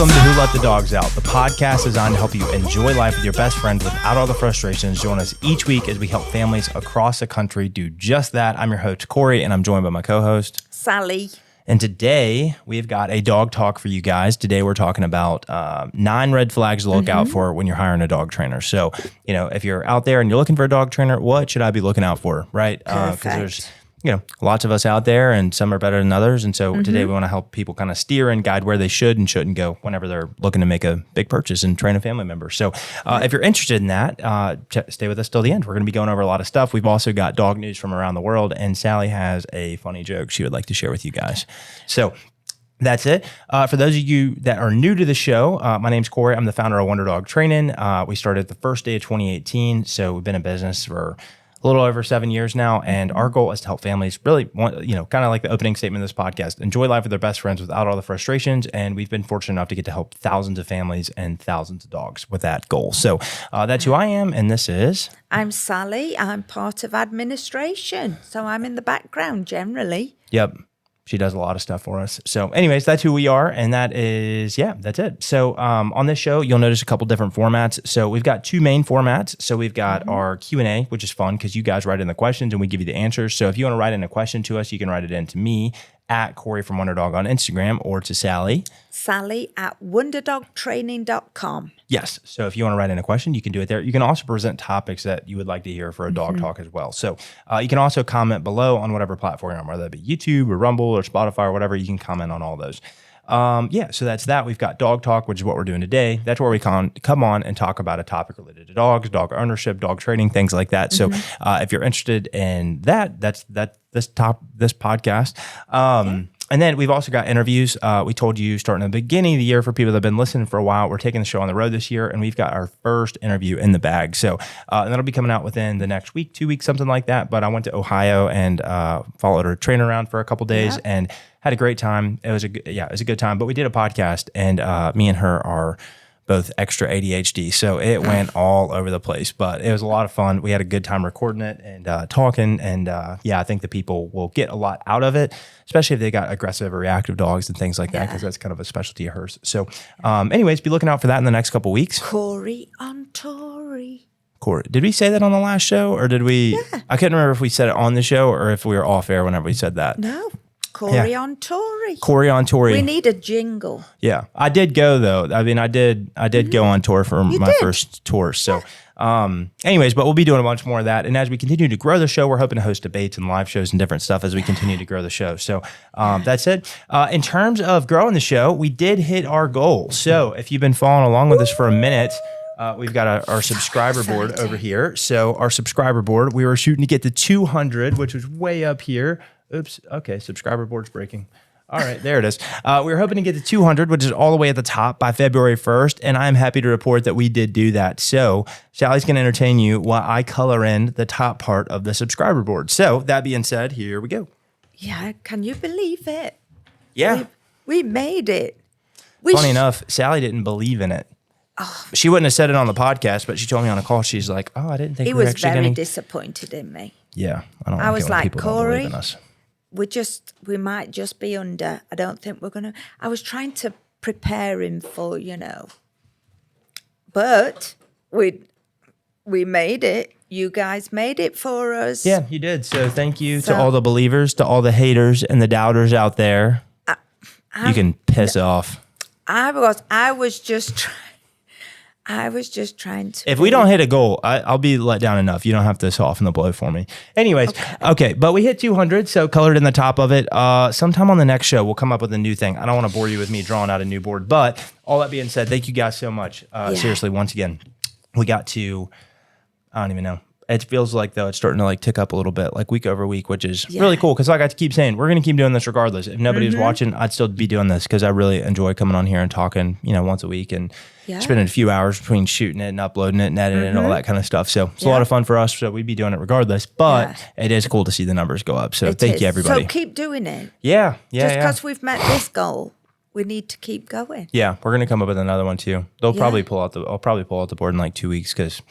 Welcome to Who Let the Dogs Out, the podcast designed to help you enjoy life with your best friend without all the frustrations. Join us each week as we help families across the country do just that. I'm your host, Corey, and I'm joined by my co-host, Sally. And today we've got a dog talk for you guys. Today we're talking about 9 red flags to look out for when you're hiring a dog trainer. So, you know, if you're out there and you're looking for a dog trainer, what should I be looking out for, right? Because there's, you know, lots of us out there and some are better than others. And so today we want to help people kind of steer and guide where they should and shouldn't go whenever they're looking to make a big purchase and train a family member. So if you're interested in that, stay with us till the end. We're going to be going over a lot of stuff. We've also got dog news from around the world, and Sally has a funny joke she would like to share with you guys. So that's it. For those of you that are new to the show, my name's Corey. I'm the founder of Wonder Dog Training. We started the first day of 2018. So we've been in business for a little over 7 years now, and our goal is to help families really, kind of like the opening statement of this podcast, enjoy life with their best friends without all the frustrations. And we've been fortunate enough to get to help thousands of families and thousands of dogs with that goal. So that's who I am, and this is... I'm Sally. I'm part of administration, so I'm in the background generally. Yep. She does a lot of stuff for us. So anyways, that's who we are. And that is, that's it. So on this show, you'll notice a couple different formats. So we've got 2 main formats. So we've got our Q&A, which is fun because you guys write in the questions and we give you the answers. So if you want to write in a question to us, you can write it in to me at Corey from Wonder Dog on Instagram, or to Sally. Sally at wonderdogtraining.com. Yes. So if you want to write in a question, you can do it there. You can also present topics that you would like to hear for a dog talk as well. So you can also comment below on whatever platform you're on, whether that be YouTube or Rumble or Spotify or whatever. You can comment on all those. So that's that. We've got Dog Talk, which is what we're doing today. That's where we come on and talk about a topic related to dogs, dog ownership, dog training, things like that. So if you're interested in that, that's this podcast. And then we've also got interviews. We told you starting at the beginning of the year for people that have been listening for a while, we're taking the show on the road this year, and we've got our first interview in the bag. So and that'll be coming out within the next week, 2 weeks, something like that. But I went to Ohio and followed a trainer around for a couple days and had a great time. It was a good time. But we did a podcast, and me and her are both extra ADHD. So it went all over the place, but it was a lot of fun. We had a good time recording it and talking. And I think the people will get a lot out of it, especially if they got aggressive or reactive dogs and things like that, because that's kind of a specialty of hers. So anyways, be looking out for that in the next couple weeks. Corey on Tory. Corey. Did we say that on the last show, or did we? Yeah. I couldn't remember if we said it on the show or if we were off air whenever we said that. No. Corey on Tory. Corey on Tory. We need a jingle. Yeah, I did go though. I mean, I did go on tour for my first tour. So, anyways, but we'll be doing a bunch more of that. And as we continue to grow the show, we're hoping to host debates and live shows and different stuff as we continue to grow the show. So, that's it. In terms of growing the show, we did hit our goal. So, if you've been following along with us for a minute, we've got our subscriber board over here. So, our subscriber board, we were shooting to get to 200, which was way up here. Oops. Okay. Subscriber board's breaking. All right. There it is. We were hoping to get to 200, which is all the way at the top by February 1st. And I'm happy to report that we did do that. So Sally's going to entertain you while I color in the top part of the subscriber board. So that being said, here we go. Yeah. Can you believe it? Yeah. We made it. Funny enough, Sally didn't believe in it. Oh. She wouldn't have said it on the podcast, but she told me on a call, she's like, I didn't think he we were was actually very getting... disappointed in me. Yeah. I was like, Corey, in us. we might just be under. I don't think we're going to. I was trying to prepare him for, but we made it. You guys made it for us. Yeah, you did. So thank you to all the believers, to all the haters and the doubters out there. You can piss off. I was just trying to. If we don't hit a goal, I'll be let down enough. You don't have to soften the blow for me. Anyways, okay, but we hit 200, so colored in the top of it. Sometime on the next show, we'll come up with a new thing. I don't want to bore you with me drawing out a new board, but all that being said, thank you guys so much. Seriously, once again, we got to, I don't even know. It feels like, though, it's starting to tick up a little bit, week over week, which is really cool. Because like I keep saying, we're going to keep doing this regardless. If nobody was watching, I'd still be doing this because I really enjoy coming on here and talking, once a week and spending a few hours between shooting it and uploading it and editing it and all that kind of stuff. So it's a lot of fun for us. So we'd be doing it regardless. But it is cool to see the numbers go up. So thank you, everybody. So keep doing it. Yeah. Just because we've met this goal, we need to keep going. Yeah, we're going to come up with another one too. I'll probably pull out the board in 2 weeks because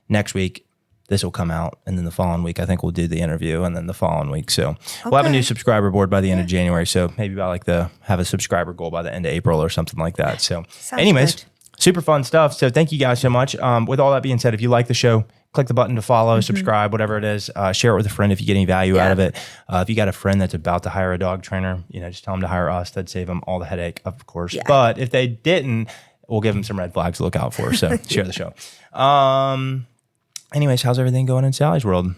next week this will come out, and then the following week I think we'll do the interview, and then the following week. So we'll have a new subscriber board by the end of January. So maybe by have a subscriber goal by the end of April or something like that. So anyways, good. super fun stuff. So thank you guys so much. With all that being said, if you like the show, click the button to follow, subscribe, whatever it is. Share it with a friend if you get any value out of it. If you got a friend that's about to hire a dog trainer, just tell them to hire us. That'd save them all the headache, of course. Yeah. But if they didn't, we'll give them some red flags to look out for. So share the show. Anyways, how's everything going in Sally's world?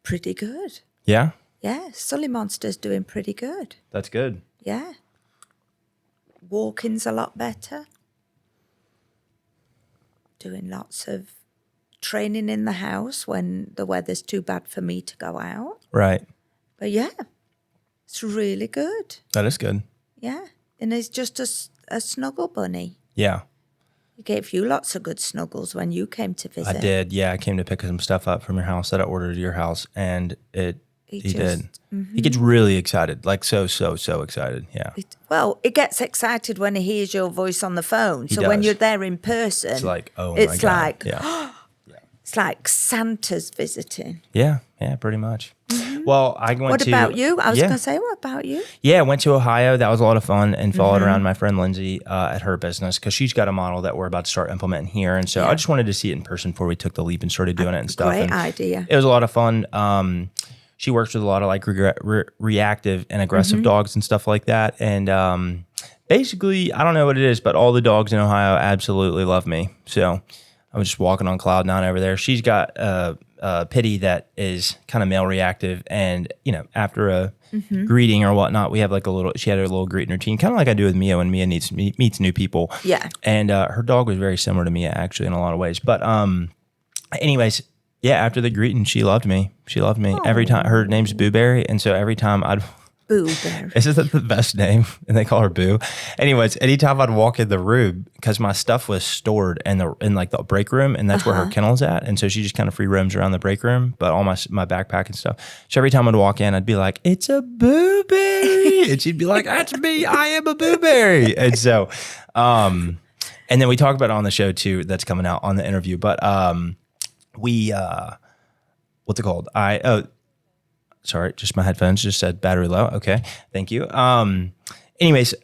Pretty good. Yeah? Yeah, Sully Monster's doing pretty good. That's good. Yeah. Walking's a lot better. Doing lots of training in the house when the weather's too bad for me to go out. Right. But yeah, it's really good. That is good. Yeah. And he's just a snuggle bunny. Yeah. He gave you lots of good snuggles when you came to visit. I did. Yeah, I came to pick some stuff up from your house that I ordered at your house, and he did. He gets really excited, like so excited. Yeah. It gets excited when he hears your voice on the phone. So when does. you're there in person, It's like, oh it's my God. like, Yeah. it's like Santa's visiting. Yeah, pretty much. Well, I went What to... about you? I was yeah. going to say, what about you? Yeah, I went to Ohio. That was a lot of fun, and followed around my friend Lindsay at her business because she's got a model that we're about to start implementing here. And so I just wanted to see it in person before we took the leap and started doing it and stuff. Great and idea. It was a lot of fun. She works with a lot of like reactive and aggressive dogs and stuff like that. And basically, I don't know what it is, but all the dogs in Ohio absolutely love me. So I was just walking on cloud nine over there. She's got Pity that is kind of male reactive, and after a greeting or whatnot, we have like she had a little greeting routine, kind of like I do with Mia when Mia meets new people. Yeah. And her dog was very similar to Mia actually in a lot of ways. But anyways, yeah, after the greeting, she loved me. Every time. Her name's Booberry, and so every time Booberry. Isn't that the best name? And they call her Boo. Anyways, anytime I'd walk in the room, because my stuff was stored in like the break room, and that's where her kennel's at. And so she just kind of free roams around the break room, but all my backpack and stuff. So every time I'd walk in, I'd be like, "It's a Booberry," and she'd be like, "That's me. I am a Booberry." And so, and then we talk about it on the show too. That's coming out on the interview, but what's it called? Sorry, just my headphones just said battery low. Okay, thank you. Anyways,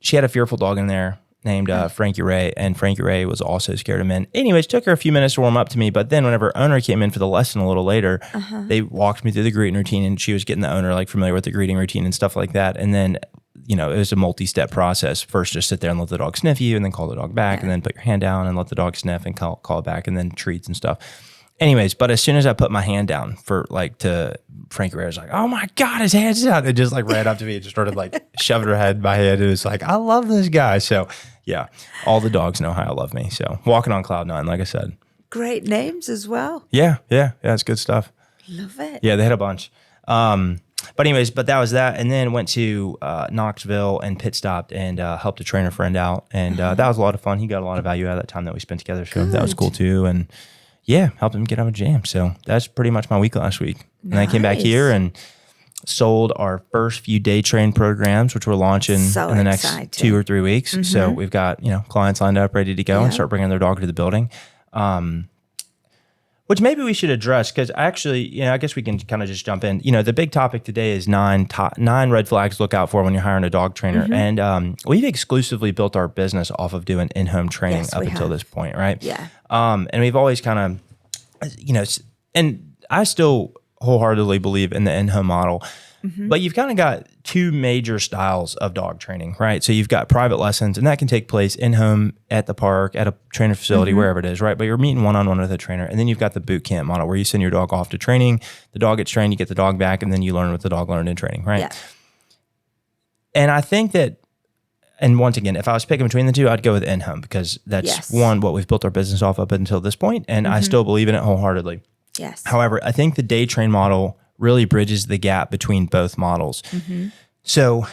she had a fearful dog in there named Frankie Ray, and Frankie Ray was also scared of men. Anyways, took her a few minutes to warm up to me, but then whenever owner came in for the lesson a little later, they walked me through the greeting routine, and she was getting the owner like familiar with the greeting routine and stuff like that. And then, it was a multi-step process. First, just sit there and let the dog sniff you, and then call the dog back, and then put your hand down and let the dog sniff and call it back, and then treats and stuff. Anyways, but as soon as I put my hand down to Frankie Ray was like, "Oh my God, his hand's out." It just like ran up to me and just started like shoving her head in my head. It was like, I love this guy. So yeah, all the dogs in Ohio love me. So walking on cloud nine, like I said. Great names as well. Yeah, it's good stuff. Love it. Yeah, they had a bunch. But anyways, that was that. And then went to Knoxville and pit stopped and helped a trainer friend out. And that was a lot of fun. He got a lot of value out of that time that we spent together. So that was cool too. And yeah, helped him get out of jam. So that's pretty much my week last week. And I came back here and sold our first few day train programs, which we're launching in the next 2 or 3 weeks. So we've got, clients lined up, ready to go and start bringing their dog to the building. Which maybe we should address, because actually, I guess we can kind of just jump in. The big topic today is 9 red flags to look out for when you're hiring a dog trainer. And we've exclusively built our business off of doing in-home training up until this point, right? Yeah. And we've always kind of, and I still wholeheartedly believe in the in-home model. But you've kind of got two major styles of dog training, right? So you've got private lessons, and that can take place in-home, at the park, at a trainer facility, wherever it is, right? But you're meeting one-on-one with a trainer. And then you've got the boot camp model where you send your dog off to training, the dog gets trained, you get the dog back, and then you learn what the dog learned in training, right? Yeah. And I think that, and once again, if I was picking between the two, I'd go with in-home, because that's what we've built our business off up until this point, and I still believe in it wholeheartedly. Yes. However, I think the day train model really bridges the gap between both models. So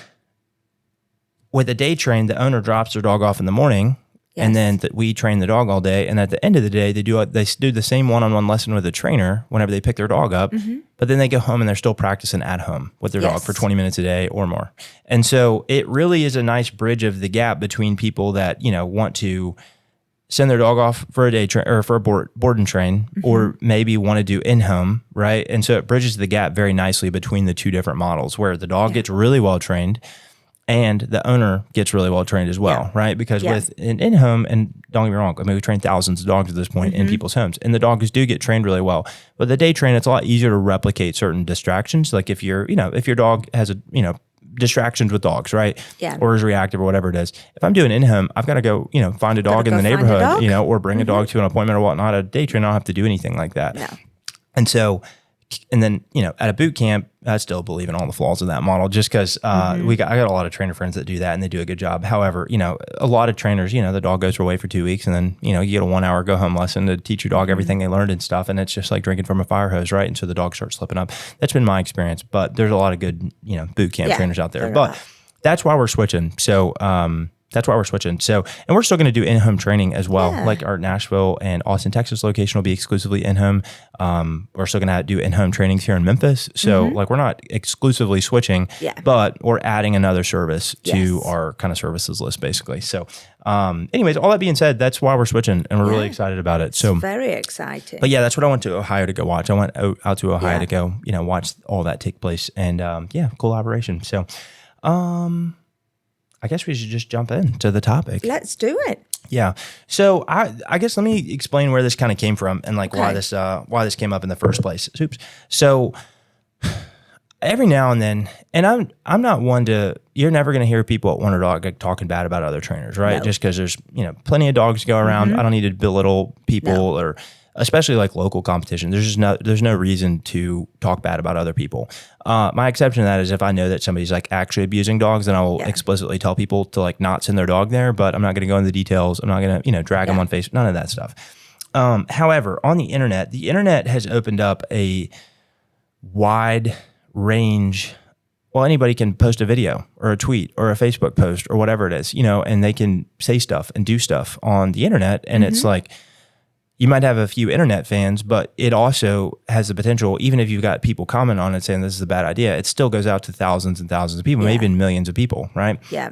with a day train, the owner drops their dog off in the morning, and then we train the dog all day. And at the end of the day, they do the same one-on-one lesson with a trainer whenever they pick their dog up, but then they go home and they're still practicing at home with their dog for 20 minutes a day or more. And so it really is a nice bridge of the gap between people that, want to send their dog off for a day train or for a board and train, or maybe want to do in-home, right? And so it bridges the gap very nicely between the two different models where the dog gets really well trained and the owner gets really well trained as well, right? Because with an in-home, and don't get me wrong, I mean, we train thousands of dogs at this point in people's homes, and the dogs do get trained really well. But the day train, it's a lot easier to replicate certain distractions. Like if you're, if your dog has distractions with dogs, right? Yeah. Or is reactive or whatever it is. If I'm doing in-home, I've got to go, find a dog in the neighborhood, or bring a dog to an appointment or whatnot. At a day train, I don't have to do anything like that. No. And so, and then, at a boot camp, I still believe in all the flaws of that model just because I got a lot of trainer friends that do that and they do a good job. However, a lot of trainers, the dog goes away for 2 weeks and then, you get a 1 hour go home lesson to teach your dog everything they learned and stuff. And it's just like drinking from a fire hose, right? And so the dog starts slipping up. That's been my experience, but there's a lot of good, boot camp trainers out there. But that's why we're switching. So, and we're still going to do in-home training as well. Yeah. Like our Nashville and Austin, Texas location will be exclusively in-home. We're still going to do in-home trainings here in Memphis. So we're not exclusively switching, but we're adding another service to our kind of services list basically. So anyways, all that being said, that's why we're switching and we're really excited about it. So very exciting. But yeah, that's what I went to Ohio to go watch. I went out to Ohio to go, watch all that take place and collaboration. So, I guess we should just jump into the topic. Let's do it. Yeah. So I guess let me explain where this kind of came from and why this came up in the first place. Oops. So every now and then, and I'm not one to, you're never going to hear people at Wonder Dog talking bad about other trainers, right? No. Just because there's, plenty of dogs to go around. I don't need to belittle people or especially local competition. There's no reason to talk bad about other people. My exception to that is if I know that somebody's actually abusing dogs, then I will explicitly tell people to not send their dog there, but I'm not going to go into the details. I'm not going to, drag them on Facebook, none of that stuff. However, on the internet has opened up a wide range. Well, anybody can post a video or a tweet or a Facebook post or whatever it is, and they can say stuff and do stuff on the internet. And it's you might have a few internet fans, but it also has the potential, even if you've got people comment on it saying this is a bad idea, it still goes out to thousands and thousands of people, maybe even millions of people, right? Yeah.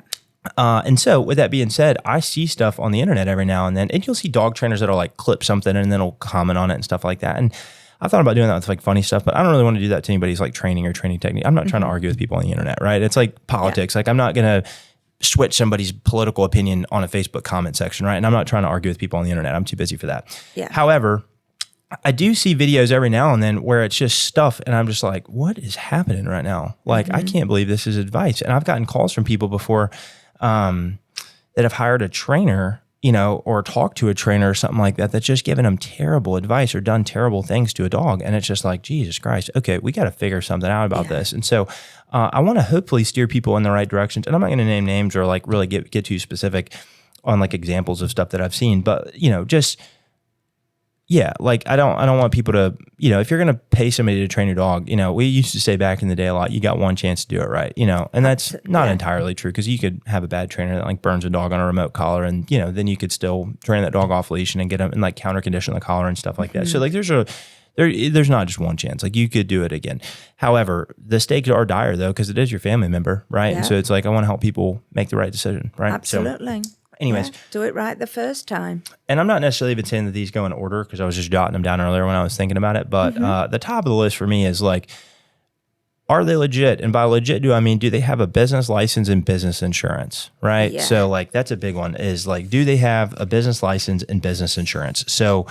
And so with that being said, I see stuff on the internet every now and then, and you'll see dog trainers that'll clip something and then will comment on it and stuff like that. And I thought about doing that with funny stuff, but I don't really want to do that to anybody's training or training technique. I'm not trying to argue with people on the internet, right? It's like politics. I'm not going to switch somebody's political opinion on a Facebook comment section, right? And I'm not trying to argue with people on the internet. I'm too busy for that. Yeah. However, I do see videos every now and then where it's just stuff and I'm just like, what is happening right now? I can't believe this is advice. And I've gotten calls from people before that have hired a trainer, or talked to a trainer or something like that, that's just given them terrible advice or done terrible things to a dog. And it's just like, Jesus Christ, okay, we got to figure something out about this. And so I want to hopefully steer people in the right directions. And I'm not going to name names or really get too specific on examples of stuff that I've seen, but just, I don't want people to, if you're going to pay somebody to train your dog, we used to say back in the day a lot, you got one chance to do it right, and that's not entirely true because you could have a bad trainer that burns a dog on a remote collar and, then you could still train that dog off leash and get them and counter condition the collar and stuff like that. So there's not just one chance. You could do it again. However, the stakes are dire though, because it is your family member, right? Yeah. And so it's I want to help people make the right decision, right? Absolutely. So, anyways, do it right the first time. And I'm not necessarily even saying that these go in order because I was just jotting them down earlier when I was thinking about it. But the top of the list for me is are they legit? And by legit, do they have a business license and business insurance, right? Yeah. So that's a big one is do they have a business license and business insurance? So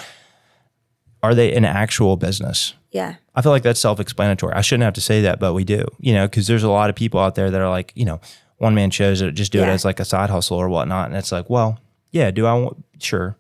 are they an actual business? Yeah. I feel like that's self-explanatory. I shouldn't have to say that, but we do, because there's a lot of people out there that are one man shows that just do it as a side hustle or whatnot. And it's well, yeah, sure,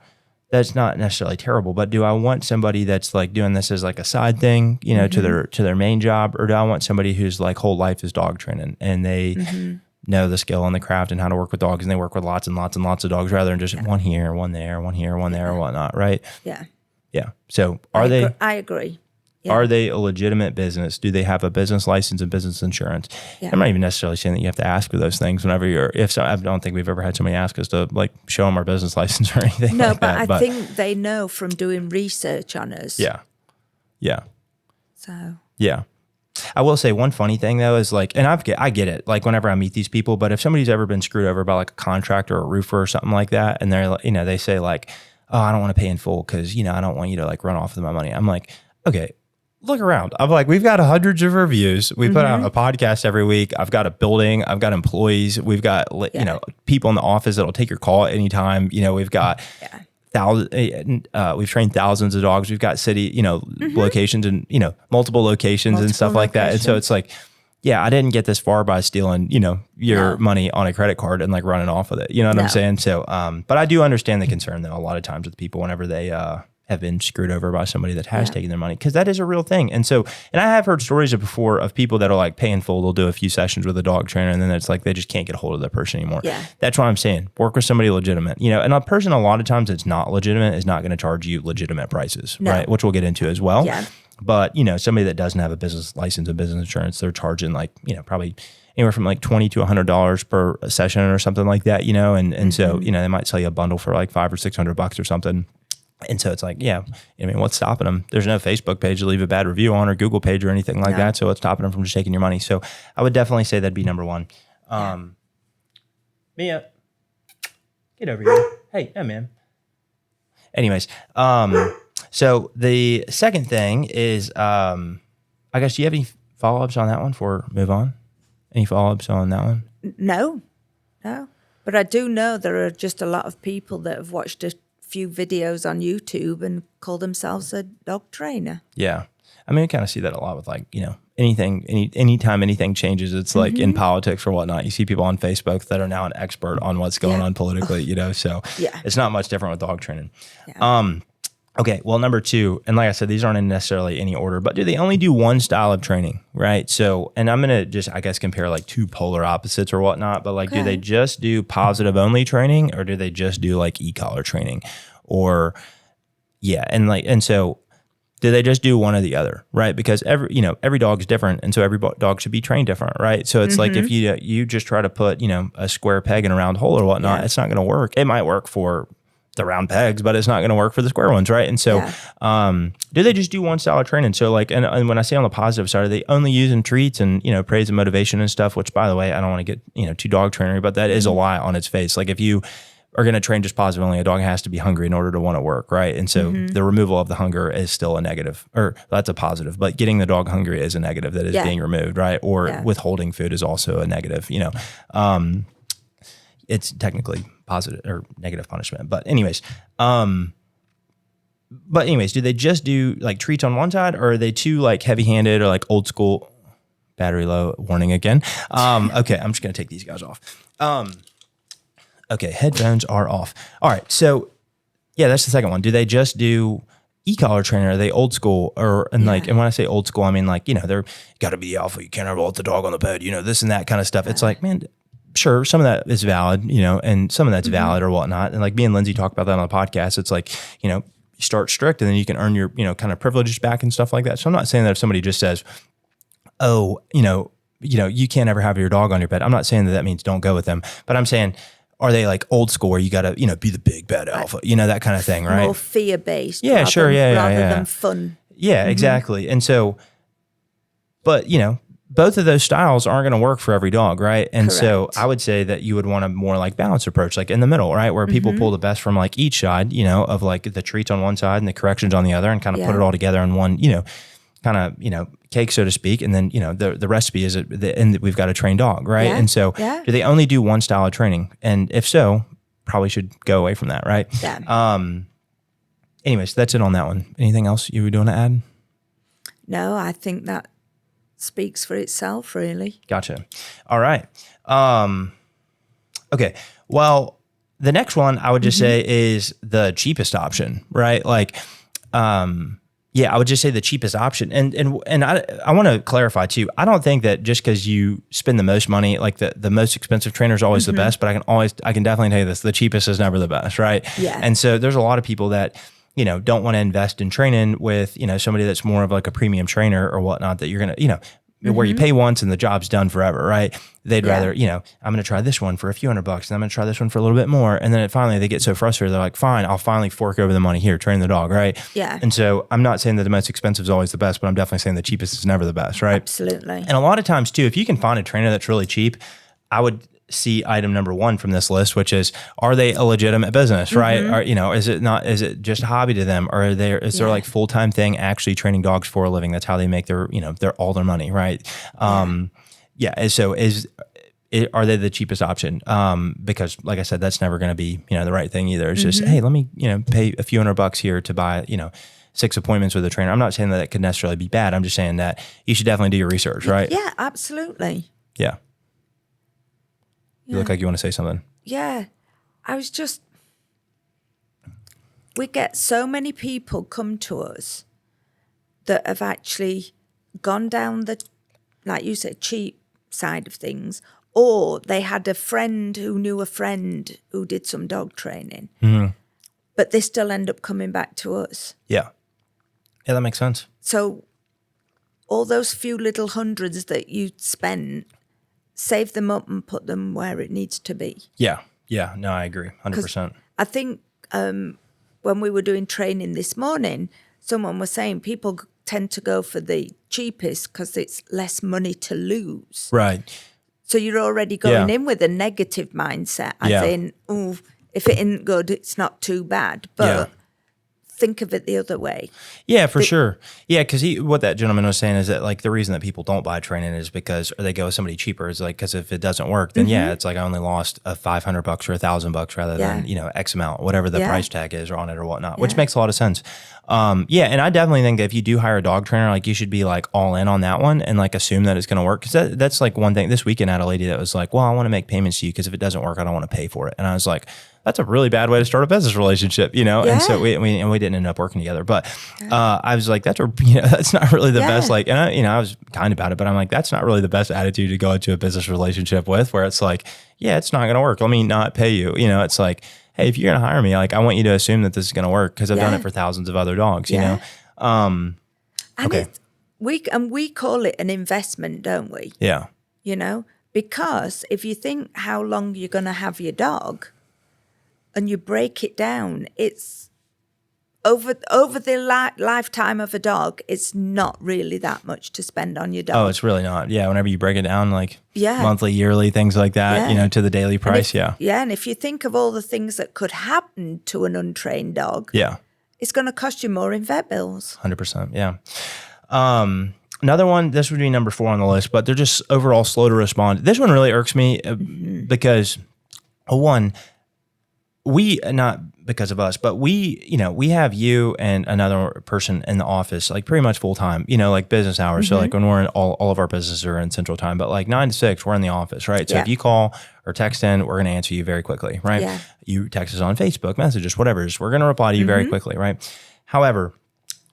that's not necessarily terrible, but do I want somebody that's doing this as a side thing, to their main job? Or do I want somebody whose whole life is dog training and they know the skill and the craft and how to work with dogs and they work with lots and lots and lots of dogs rather than just one here, one there, one here, one there or whatnot, right? Yeah. Yeah. So I agree. Yeah. Are they a legitimate business? Do they have a business license and business insurance? Yeah. I'm not even necessarily saying that you have to ask for those things whenever I don't think we've ever had somebody ask us to show them our business license or anything like that. But I think they know from doing research on us. Yeah. Yeah. So. Yeah. I will say one funny thing though is and I get it, whenever I meet these people, but if somebody's ever been screwed over by a contractor or a roofer or something like that, and they're, they say oh, I don't want to pay in full because, I don't want you to like run off with my money. I'm like, okay, look around. I'm like, we've got hundreds of reviews. We put out a podcast every week. I've got a building. I've got employees. We've got, people in the office that'll take your call at any time. We've got we've trained thousands of dogs. We've got city, locations and, multiple locations and stuff like that. And so it's like, yeah, I didn't get this far by stealing, your money on a credit card and like running off with it. You know what I'm saying? So, but I do understand the concern though, a lot of times with people whenever they, have been screwed over by somebody that has taken their money, because that is a real thing. And so, and I have heard stories before of people that are like pay in full, they'll do a few sessions with a dog trainer and then it's like they just can't get a hold of that person anymore. Yeah. That's what I'm saying. Work with somebody legitimate, and a person a lot of times that's not legitimate is not going to charge you legitimate prices, right? Which we'll get into as well. Yeah. But, somebody that doesn't have a business license and business insurance, they're charging like, probably anywhere from like $20 to $100 per session or something like that, and so, they might sell you a bundle for like $500 or $600 or something. And so it's like, what's stopping them? There's no Facebook page to leave a bad review on or Google page or anything like that. So what's stopping them from just taking your money? So I would definitely say that'd be number one. Mia, get over here. Hey, man. Anyways, so the second thing is, I guess, do you have any follow-ups on that one before we move on? Any follow-ups on that one? No. But I do know there are just a lot of people that have watched a few videos on YouTube and call themselves a dog trainer. Yeah. I mean, I kind of see that a lot with like, anytime anything changes, it's like in politics or whatnot, you see people on Facebook that are now an expert on what's going on politically, so it's not much different with dog training. Yeah. Okay. Well, number two, and like I said, these aren't in necessarily any order, but do they only do one style of training? Right. So, and I'm going to just, I guess, compare like two polar opposites or whatnot, but like, do they just do positive only training or do they just do like e-collar training or and so do they just do one or the other? Right. Because every dog is different. And so every dog should be trained different. Right. So it's like if you just try to put, a square peg in a round hole or whatnot, it's not going to work. It might work for the round pegs, but it's not going to work for the square ones, right? And so, do they just do one style of training? So, like, and when I say on the positive side, are they only using treats and praise and motivation and stuff? Which, by the way, I don't want to get too dog trainery, but that is a lie on its face. Like, if you are going to train just positive only, a dog has to be hungry in order to want to work, right? And so, the removal of the hunger is still a negative, or that's a positive. But getting the dog hungry is a negative that is being removed, right? Or withholding food is also a negative. It's technically positive or negative punishment. But anyways, do they just do like treats on one side or are they too like heavy handed or like old school? Battery low, warning again. Okay, I'm just going to take these guys off. Okay, headphones are off. All right. So that's the second one. Do they just do e-collar trainer? Are they old school and when I say old school, I mean like, they're got to be the alpha. You can't ever let the dog on the bed, this and that kind of stuff. It's like, man, sure, some of that is valid, and some of that's valid or whatnot. And like me and Lindsay talk about that on the podcast. It's like, you start strict and then you can earn your, kind of privileges back and stuff like that. So I'm not saying that if somebody just says, oh, you can't ever have your dog on your bed. I'm not saying that means don't go with them, but I'm saying, are they like old school where you got to, be the big bad alpha, that kind of thing, right? More fear-based. Yeah, sure. Rather than fun. Yeah, exactly. And so, but, both of those styles aren't going to work for every dog, right? And so I would say that you would want a more like balanced approach, like in the middle, right? Where people pull the best from like each side, of like the treats on one side and the corrections on the other and kind of put it all together in one, kind of, cake, so to speak. And then, the recipe is and we've got a trained dog, right? And so do they only do one style of training? And if so, probably should go away from that, right? Yeah. Anyways, that's it on that one. Anything else you were doing to add? No, I think that speaks for itself, really. Gotcha. All right. Okay. Well, the next one I would just say is the cheapest option, right? Like, I would just say the cheapest option. And I want to clarify too. I don't think that just because you spend the most money, like the most expensive trainer is always the best, but I can definitely tell you this, the cheapest is never the best, right? Yeah. And so there's a lot of people that, don't want to invest in training with, somebody that's more of like a premium trainer or whatnot that you're going to, where you pay once and the job's done forever, right? They'd rather, I'm going to try this one for a few $100 and I'm going to try this one for a little bit more. And then finally they get so frustrated. They're like, fine, I'll finally fork over the money here, train the dog, right? Yeah. And so I'm not saying that the most expensive is always the best, but I'm definitely saying the cheapest is never the best, right? Absolutely. And a lot of times too, if you can find a trainer that's really cheap, I would see item number one from this list, which is, are they a legitimate business, right? Or, is it just a hobby to them? Or is there like full-time thing actually training dogs for a living? That's how they make their, all their money, right? And so are they the cheapest option? Because like I said, that's never going to be, the right thing either. It's just, hey, let me, pay a few $100 here to buy, 6 appointments with a trainer. I'm not saying that it could necessarily be bad. I'm just saying that you should definitely do your research, right? Yeah, absolutely. Yeah. You look like you want to say something. Yeah. We get so many people come to us that have actually gone down the, like you said, cheap side of things, or they had a friend who knew a friend who did some dog training, but they still end up coming back to us. Yeah. Yeah, that makes sense. So all those few little hundreds that you spent, save them up and put them where it needs to be. Yeah. Yeah. No, I agree. 100%. I think when we were doing training this morning, someone was saying people tend to go for the cheapest because it's less money to lose. Right. So you're already going in with a negative mindset. I think, oh, if it isn't good, it's not too bad. But think of it the other way. Yeah, for sure. Yeah, because what that gentleman was saying is that like the reason that people don't buy training is because, or they go with somebody cheaper, is like, because if it doesn't work, then it's like I only lost $500 or $1,000 rather than, X amount, whatever the price tag is on it or whatnot, which makes a lot of sense. And I definitely think that if you do hire a dog trainer, like you should be like all in on that one and like assume that it's going to work. Because that's like one thing. This weekend I had a lady that was like, well, I want to make payments to you because if it doesn't work, I don't want to pay for it. And I was like, that's a really bad way to start a business relationship, And so we didn't end up working together. But I was like, that's not really the best. Like, and I was kind about it, but I'm like, that's not really the best attitude to go into a business relationship with, where it's like, yeah, it's not going to work. Let me not pay you. It's like, hey, if you're going to hire me, like I want you to assume that this is going to work because I've done it for thousands of other dogs. Okay. And we call it an investment, don't we? Yeah. Because if you think how long you're going to have your dog, and you break it down, it's over the lifetime of a dog, it's not really that much to spend on your dog. Oh, it's really not. Yeah, whenever you break it down, like monthly, yearly, things like that, to the daily price, Yeah, and if you think of all the things that could happen to an untrained dog, it's going to cost you more in vet bills. 100%, yeah. Another one, this would be number 4 on the list, but they're just overall slow to respond. This one really irks me because, one, we, not because of us, but we have you and another person in the office, like pretty much full time, like business hours. So like when we're in all of our businesses are in central time, but like 9 to 6, we're in the office, right? So if you call or text in, we're going to answer you very quickly, right? Yeah. You text us on Facebook, messages, whatever, we're going to reply to you very quickly, right? However,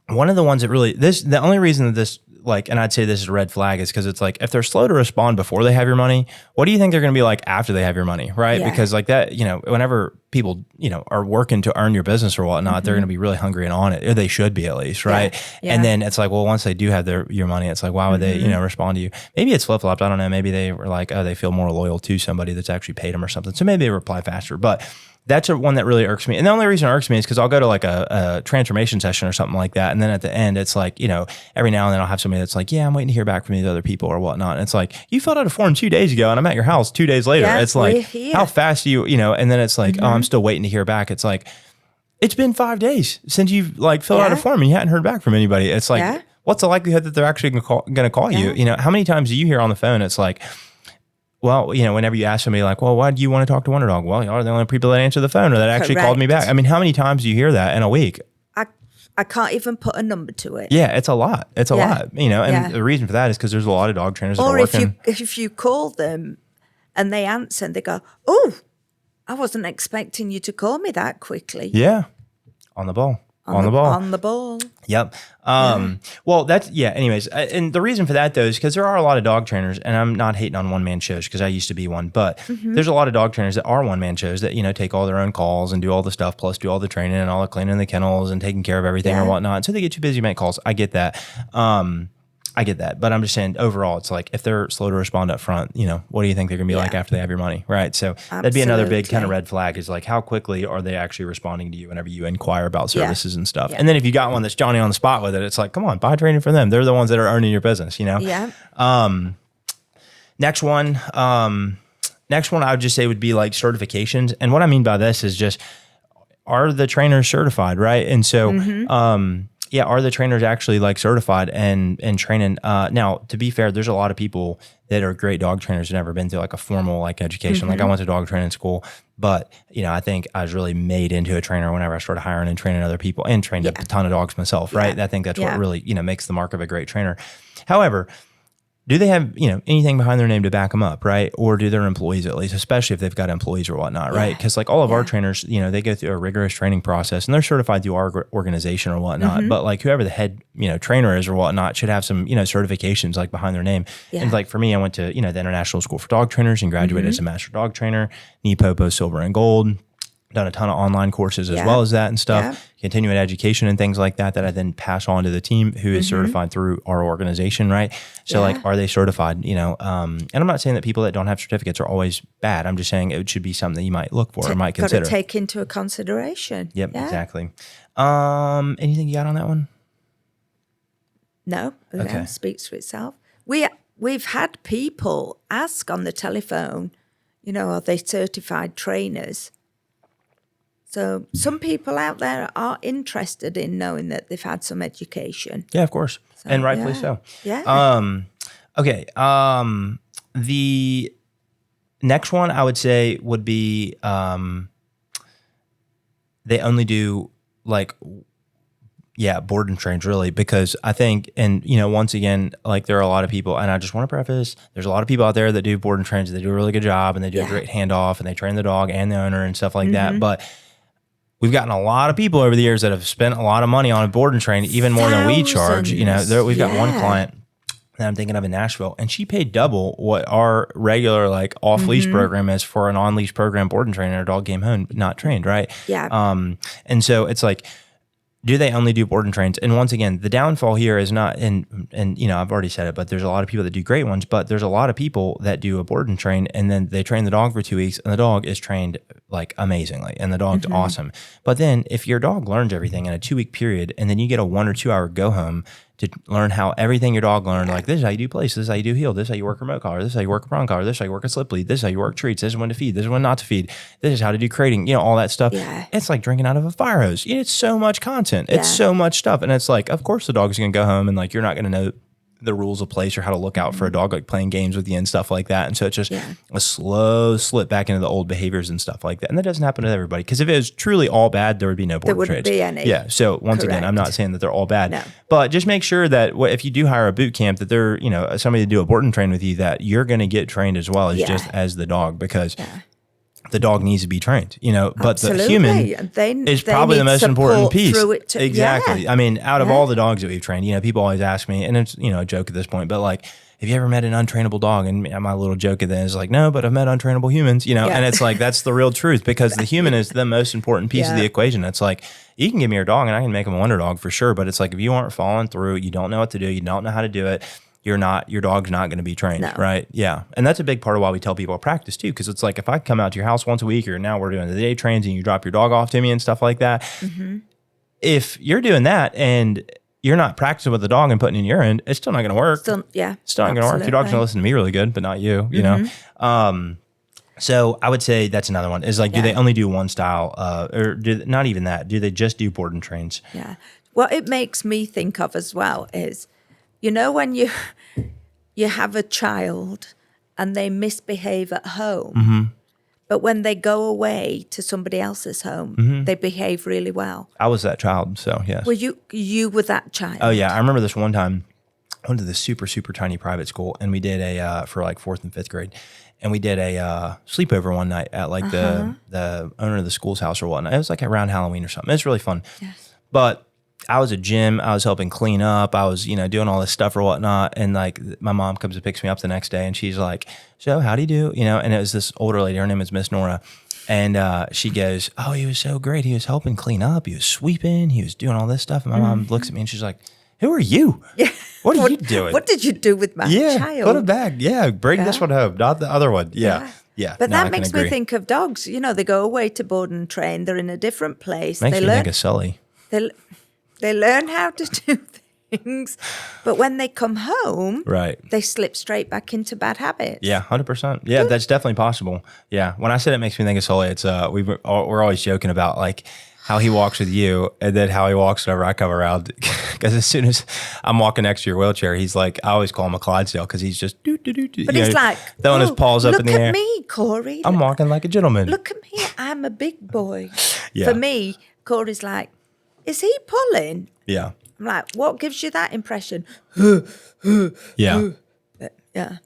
one of the ones that really, the only reason that this, like, and I'd say this is a red flag, is because it's like, if they're slow to respond before they have your money, what do you think they're going to be like after they have your money, right? Yeah. Because like that, whenever people, are working to earn your business or whatnot, they're going to be really hungry and on it, or they should be at least, right? Yeah. And then it's like, well, once they do have your money, it's like, why would they, respond to you? Maybe it's flip-flopped. I don't know. Maybe they were like, oh, they feel more loyal to somebody that's actually paid them or something. So maybe they reply faster, but that's one that really irks me. And the only reason it irks me is because I'll go to like a transformation session or something like that. And then at the end, it's like, every now and then I'll have somebody that's like, yeah, I'm waiting to hear back from these other people or whatnot. And it's like, you filled out a form 2 days ago and I'm at your house 2 days later. It's like, how fast do you, and then it's like, oh, I'm still waiting to hear back. It's like, it's been 5 days since you've like filled out a form and you hadn't heard back from anybody. It's like, what's the likelihood that they're actually going to call you? How many times do you hear on the phone? It's like, well, whenever you ask somebody like, well, why do you want to talk to Wonder Dog? Well, y'all are the only people that answer the phone or that actually called me back. I mean, how many times do you hear that in a week? I can't even put a number to it. Yeah, it's a lot. It's a lot, and the reason for that is because there's a lot of dog trainers that are working. Or if you call them and they answer and they go, oh, I wasn't expecting you to call me that quickly. Yeah, on the ball. On the ball. On the ball. Yep. Well, anyways. And the reason for that, though, is because there are a lot of dog trainers, and I'm not hating on one-man shows because I used to be one, but there's a lot of dog trainers that are one-man shows that, take all their own calls and do all the stuff, plus do all the training and all the cleaning the kennels and taking care of everything or whatnot. So they get too busy to make calls. I get that. But I'm just saying overall, it's like if they're slow to respond up front, what do you think they're going to be like after they have your money, right? So that'd be another big kind of red flag is like how quickly are they actually responding to you whenever you inquire about services and stuff. Yeah. And then if you got one that's Johnny on the spot with it, it's like, come on, buy training from them. They're the ones that are earning your business, Yeah. Next one, Next one I would just say would be like certifications. And what I mean by this is just, are the trainers certified, right? And so, yeah, are the trainers actually like certified and training? Now, to be fair, there's a lot of people that are great dog trainers who've never been through like a formal like education. Like I went to dog training school, but I think I was really made into a trainer whenever I started hiring and training other people and trained a ton of dogs myself, right? I think that's what really, makes the mark of a great trainer. However, do they have, anything behind their name to back them up, right? Or do their employees at least, especially if they've got employees or whatnot, right? Because like all of our trainers, they go through a rigorous training process and they're certified through our organization or whatnot. But like whoever the head, trainer is or whatnot should have some, certifications like behind their name. And like for me, I went to, the International School for Dog Trainers and graduated as a master dog trainer, NEPOPO silver and gold. Done a ton of online courses as well as that and stuff, continuing education and things like that I then pass on to the team who is certified through our organization, right? So like, are they certified, and I'm not saying that people that don't have certificates are always bad. I'm just saying it should be something that you might look for or might consider. Got to take into a consideration. Yep, exactly. Anything you got on that one? No, again, speaks for itself. We've had people ask on the telephone, are they certified trainers? So some people out there are interested in knowing that they've had some education. Yeah, of course. So, and rightfully so. Yeah. Okay. The next one I would say would be they only do like, board and trains really, because I think, and once again, like there are a lot of people, and I just want to preface, there's a lot of people out there that do board and trains, they do a really good job and they do a great handoff and they train the dog and the owner and stuff like that. But we've gotten a lot of people over the years that have spent a lot of money on a board and train, even more than we charge. We've got one client that I'm thinking of in Nashville, and she paid double what our regular like off leash program is for an on leash program board and train. And her dog came home not trained, right? Yeah. And so it's like, do they only do board and trains? And once again, the downfall here is not, and I've already said it, but there's a lot of people that do great ones, but there's a lot of people that do a board and train and then they train the dog for 2 weeks and the dog is trained like amazingly and the dog's awesome. But then if your dog learns everything in a 2-week period and then you get a 1 or 2 hour go home to learn how everything your dog learned, like this is how you do place, this is how you do heel, this is how you work remote collar, this is how you work a prong collar, this is how you work a slip lead, this is how you work treats, this is when to feed, this is when not to feed, this is how to do crating, all that stuff. Yeah. It's like drinking out of a fire hose. It's so much content. It's so much stuff. And it's like, of course the dog's going to go home and like, you're not going to know the rules of place or how to look out for a dog, like playing games with you and stuff like that. And so it's just a slow slip back into the old behaviors and stuff like that. And that doesn't happen to everybody. Because if it was truly all bad, there would be no board there trades. Wouldn't be any. Yeah. So once again, I'm not saying that they're all bad, No. but just make sure that if you do hire a boot camp, that they're, somebody to do a board and train with you, that you're going to get trained as well as just as the dog, because the dog needs to be trained, but the human is probably the most important piece. Exactly. I mean, out of all the dogs that we've trained, people always ask me, and it's, a joke at this point, but like, have you ever met an untrainable dog? And my little joke at that is like, no, but I've met untrainable humans, and it's like, that's the real truth, because the human is the most important piece of the equation. It's like, you can give me your dog and I can make him a wonder dog for sure. But it's like, if you aren't following through, you don't know what to do, you don't know how to do it, your dog's not going to be trained, right? Yeah. And that's a big part of why we tell people to practice too. Because it's like, if I come out to your house once a week, or now we're doing the day trains and you drop your dog off to me and stuff like that. If you're doing that and you're not practicing with the dog and putting in urine, it's still not going to work. Still not going to work. Your dog's going to listen to me really good, but not you, know? So I would say that's another one is like, do they only do one style or not even that? Do they just do board and trains? Yeah. What it makes me think of as well is, when you have a child and they misbehave at home, but when they go away to somebody else's home, they behave really well. I was that child, so yes. Well, you were that child. Oh yeah, I remember this one time. I went to this super, super tiny private school, and we did for like 4th and 5th grade, and we did a sleepover one night at like the owner of the school's house or whatnot. It was like around Halloween or something. It was really fun. Yes. But I was at gym. I was helping clean up. I was, doing all this stuff or whatnot. And like my mom comes and picks me up the next day and she's like, so how do you do? And it was this older lady. Her name is Miss Nora. And she goes, oh, he was so great. He was helping clean up. He was sweeping. He was doing all this stuff. And my mom looks at me and she's like, who are you? Yeah. What are you doing? What did you do with my child? Put it back. Yeah. Bring this one home, not the other one. Yeah. But that makes me think of dogs. They go away to board and train. They're in a different place. Makes me think of Sully. They learn how to do things, but when they come home, Right. they slip straight back into bad habits. Yeah, 100%. Yeah, that's definitely possible. Yeah. When I said it makes me think of Sully, it's we're always joking about like how he walks with you and then how he walks whenever I come around. Because as soon as I'm walking next to your wheelchair, he's like, I always call him a Clydesdale because he's just But he's like, throwing his paws up in the air. Look at me, Corey. I'm walking like a gentleman. Look at me. I'm a big boy. Yeah. For me, Corey's like, is he pulling? Yeah. I'm like, what gives you that impression? Yeah. Yeah.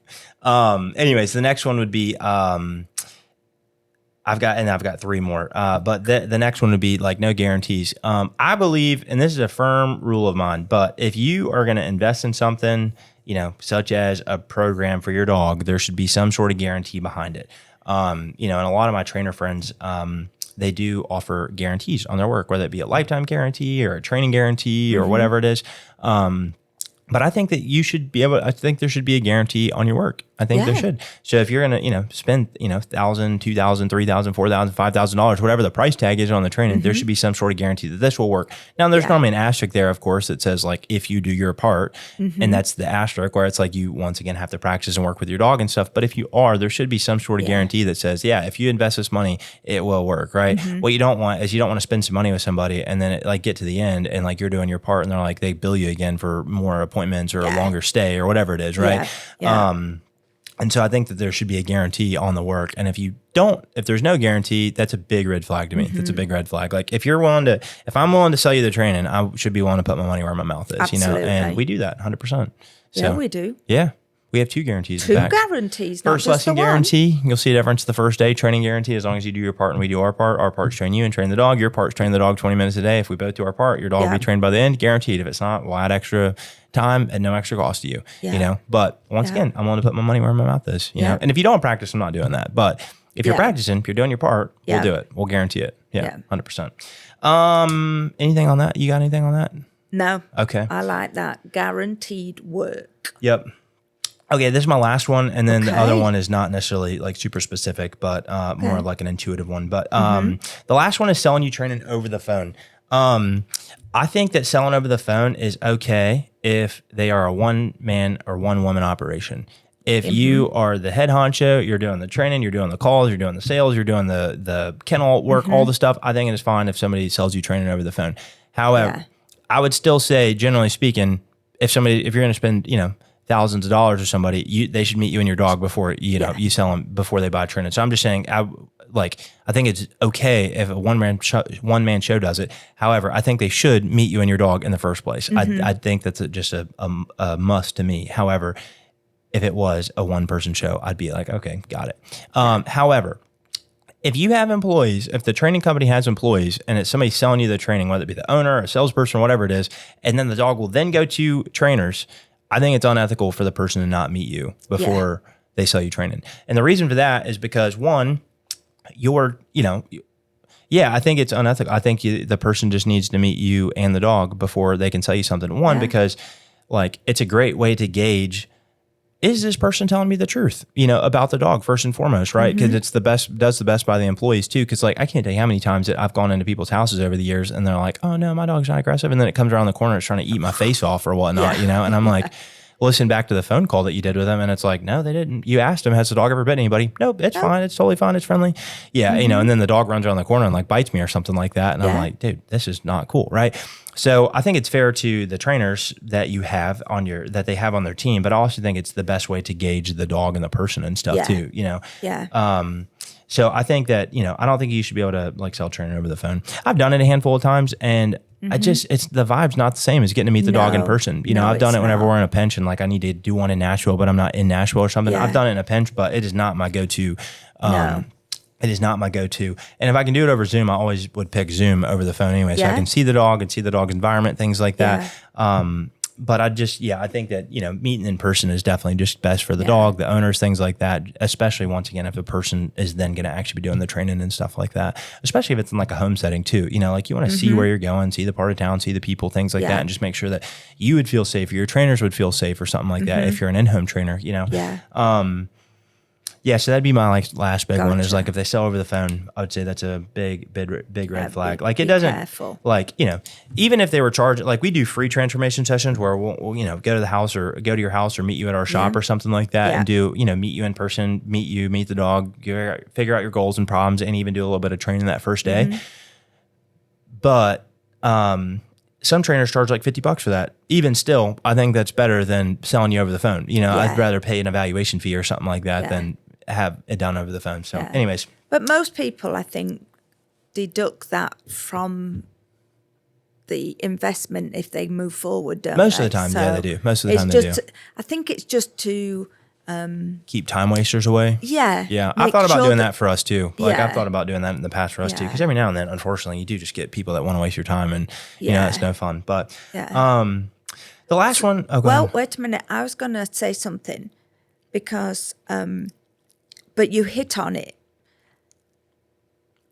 Anyways, the next one would be I've got three more. But the next one would be like no guarantees. I believe, and this is a firm rule of mine, but if you are going to invest in something, such as a program for your dog, there should be some sort of guarantee behind it. And a lot of my trainer friends, they do offer guarantees on their work, whether it be a lifetime guarantee or a training guarantee or whatever it is. But I think that you should be able, I think there should be a guarantee on your work. I think there should. So if you're going to, spend, $1,000, $2,000, $3,000, $4,000, $5,000, whatever the price tag is on the training, there should be some sort of guarantee that this will work. Now there's normally an asterisk there, of course, that says like, if you do your part, and that's the asterisk where it's like, you once again have to practice and work with your dog and stuff. But if you are, there should be some sort of guarantee that says, if you invest this money, it will work. Right. What you don't want is you don't want to spend some money with somebody and then it like get to the end and like you're doing your part and they're like, they bill you again for more appointments or a longer stay or whatever it is. Right. And so I think that there should be a guarantee on the work. And if there's no guarantee, that's a big red flag to me. That's a big red flag. Like if I'm willing to sell you the training, I should be willing to put my money where my mouth is, Absolutely. and we do that 100%. So, Yeah, we do. Yeah. We have two guarantees. Two guarantees, not First just lesson the one. guarantee. You'll see a difference the first day. Training guarantee, as long as you do your part and we do our part. Our parts train you and train the dog. Your parts train the dog 20 minutes a day. If we both do our part, your dog will be trained by the end. Guaranteed. If it's not, we'll add extra time at no extra cost to you. But once again, I'm willing to put my money where my mouth is. You know. And if you don't practice, I'm not doing that. But if you're practicing, if you're doing your part, we'll do it. We'll guarantee it. Yeah. 100%. Anything on that? You got anything on that? No. Okay. I like that. Guaranteed work. Yep. Okay, this is my last one, and then the other one is not necessarily like super specific, but more like an intuitive one. But the last one is selling you training over the phone. I think that selling over the phone is okay if they are a one-man or one-woman operation. If you are the head honcho, you're doing the training, you're doing the calls, you're doing the sales, you're doing the kennel work, all the stuff, I think it is fine if somebody sells you training over the phone. However, I would still say, generally speaking, if you're going to spend, thousands of dollars or somebody, they should meet you and your dog before you sell them, before they buy training. So I'm just saying, I think it's okay if a one man show does it. However, I think they should meet you and your dog in the first place. I think that's just a must to me. However, if it was a one person show, I'd be like, okay, got it. However, if you have employees, if the training company has employees and it's somebody selling you the training, whether it be the owner, a salesperson, whatever it is, and then the dog will then go to trainers, I think it's unethical for the person to not meet you before they sell you training. And the reason for that is because one, I think it's unethical. I think the person just needs to meet you and the dog before they can sell you something. One, because like it's a great way to gauge, is this person telling me the truth, about the dog first and foremost, right? Because it's does the best by the employees too. Because like, I can't tell you how many times that I've gone into people's houses over the years and they're like, oh no, my dog's not aggressive. And then it comes around the corner, it's trying to eat my face off or whatnot, and I'm like, listen back to the phone call that you did with them. And it's like, no, they didn't. You asked them, has the dog ever bit anybody? Nope, it's fine. It's totally fine. It's friendly. Yeah. And then the dog runs around the corner and like bites me or something like that. And I'm like, dude, this is not cool. Right. So I think it's fair to the trainers that you have that they have on their team, but I also think it's the best way to gauge the dog and the person and stuff too, So I think that, I don't think you should be able to like sell training over the phone. I've done it a handful of times and it's the vibe's not the same as getting to meet the dog in person. I've done it whenever we're in a pinch and like I need to do one in Nashville, but I'm not in Nashville or something. I've done it in a pinch, but it is not my go-to. It is not my go-to. And if I can do it over Zoom, I always would pick Zoom over the phone anyway. So I can see the dog and see the dog's environment, things like that. But I think that, meeting in person is definitely just best for the dog, the owners, things like that, especially once again, if a person is then going to actually be doing the training and stuff like that, especially if it's in like a home setting too, like you want to see where you're going, see the part of town, see the people, things like that, and just make sure that you would feel safe, your trainers would feel safe or something like that if you're an in-home trainer, Yeah, so that'd be my like last big one is Gotcha. like if they sell over the phone, I would say that's a big red Yeah, flag. be- Like it be doesn't careful. like, you know, even if they were charged, like we do free transformation sessions where we'll, you know, go to the house or go to your house or meet you at our shop Yeah. or something like that Yeah. and do, you know, meet you in person, meet the dog, figure out your goals and problems and even do a little bit of training that first day. Mm-hmm. But some trainers charge like $50 for that. Even still, I think that's better than selling you over the phone. You know, Yeah. I'd rather pay an evaluation fee or something like that Yeah. than have it done over the phone. So Yeah. anyways, But most people, I think, deduct that from the investment if they move forward, don't most of they? the time, yeah, So they do. Most of the it's time they just, do. I think it's just to, Keep time wasters away. yeah. Yeah, I make thought about sure doing that for us too. Like Yeah. I've thought about doing that in the past for us too. Yeah. Because every now and then, unfortunately, you do just get people that want to waste your time, and you know Yeah. it's no fun. But Yeah. the last one. Oh, go Well, ahead. wait a minute. I was going to say something because, but you hit on it.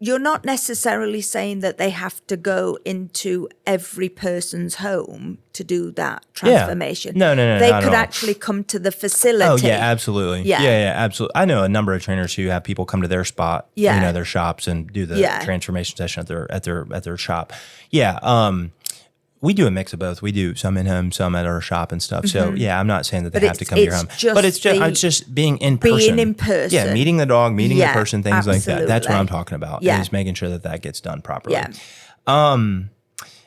You're not necessarily saying that they have to go into every person's home to do that transformation. No, They not at could all. actually come to the facility. Oh yeah, absolutely. Yeah. Yeah, absolutely. I know a number of trainers who have people come to their spot, Yeah. you know, their shops and do the Yeah. transformation session at their shop. Yeah. We do a mix of both. We do some in home, some at our shop and stuff. So yeah, I'm not saying that they But have to come to your it's home, just but it's just being in person. being in person. Yeah, meeting the dog, meeting Yeah, the person, things like that. That's what absolutely. I'm talking about. Yeah. Is making sure that that gets done properly. Yeah.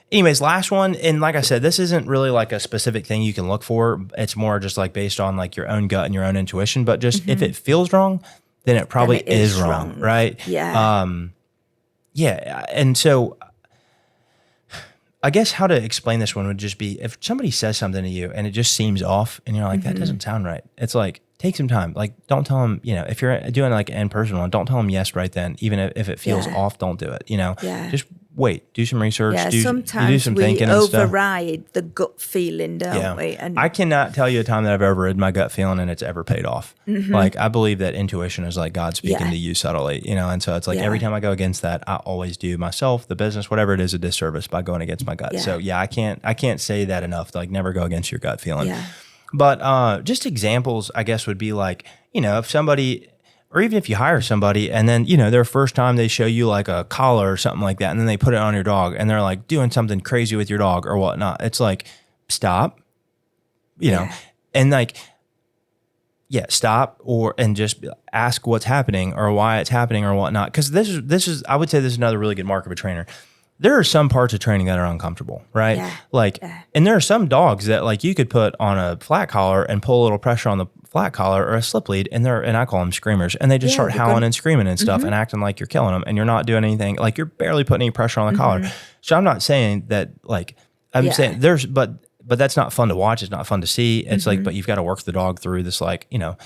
Anyways, last one, and like I said, this isn't really like a specific thing you can look for. It's more just like based on like your own gut and your own intuition. But just if it feels wrong, then it probably Mm-hmm. it is is wrong, wrong. right? Yeah. Yeah, and so I guess how to explain this one would just be if somebody says something to you and it just seems off, and you're like, Mm-hmm. that doesn't sound right. It's like take some time. Like don't tell them, you know, if you're doing like an in-person one, don't tell them yes right then. Even if it feels Yeah. off, don't do it. You know, Yeah. just wait, do some research, Yeah, do sometimes some we thinking and stuff. override the gut feeling, don't we? And I cannot tell you a time that I've overridden my gut feeling and it's ever paid off. Like I believe that intuition is like God speaking Mm-hmm. Yeah. to you subtly, you know, and so it's like Yeah. every time I go against that, I always do myself, the business, whatever it is, a disservice by going against my gut. Yeah. So yeah, I can't say that enough. Like never go against your gut feeling. Yeah. But just examples, I guess, would be like, you know, if somebody, or even if you hire somebody and then, you know, their first time they show you like a collar or something like that, and then they put it on your dog and they're like doing something crazy with your dog or whatnot. It's like, stop, you know, Yeah. and like, yeah, stop and just ask what's happening or why it's happening or whatnot. Cause this is, I would say this is another really good mark of a trainer. There are some parts of training that are uncomfortable, right? Yeah. Like, and there are some dogs that like you could put on a flat collar and pull a little pressure on the flat collar or a slip lead, and I call them screamers, and they just Yeah, start they're howling gonna- and screaming and stuff and acting like you're killing them, and you're not doing anything. Like you're barely putting any pressure on the collar. So I'm not saying that like I'm Yeah. saying but that's not fun to watch. It's not fun to see. It's like, but you've got to work the dog through this, like, you know.